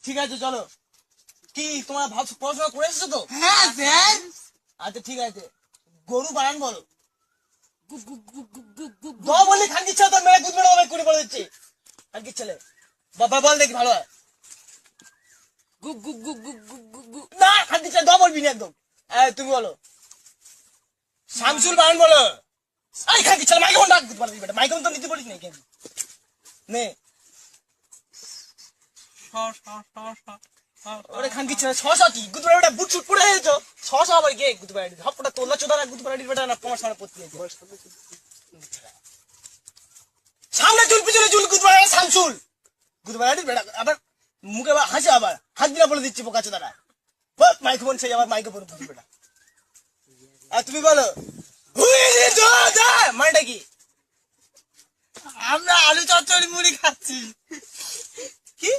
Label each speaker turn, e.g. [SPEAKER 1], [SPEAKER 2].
[SPEAKER 1] ঠিক আছে চলো। কি তোমার পড়াশোনা করে এসেছো তো?
[SPEAKER 2] হ্যাঁ স্যার।
[SPEAKER 1] আচ্ছা ঠিক আছে, গরু বানান বলো। বললি খানকির ছেলে তোর মেয়ে দুধ মেরে অনেক করে বলে দিচ্ছে। খানকির ছেলে বাবা বল দেখি ভালো হয়। না খানকির ছেলে বলবি না একদম। তুমি বলো। শামসুল বানান বলো। আরে খানকির ছেলে মাইকে ডাক দিতে পারবি বেটা, মাইকে তো নিতে পারিস না কেন নে। ওরে খানকির ছেলে ছশা কি গুদ বেটা বুট শুট পড়ে গেছো। ছশা আবার কে গুদ বেটা সবটা তোলা চোদা না গুদ বেটা না তোমার সামনে পড়তে গেছে। সামনে চুল পিছনে চুল গুদ বেটা শামসুল গুদ বেটা আবার মুখে হাসে আবার হাত দিলা বলে দিচ্ছি বোকা চোদারা। মাইক্রোফোন সেই আবার মাইক্রোফোন বুঝি বেটা। আর তুমি বলো মানেটা কি?
[SPEAKER 2] আমরা আলু চচ্চড়ি মুড়ি খাচ্ছি।
[SPEAKER 1] কি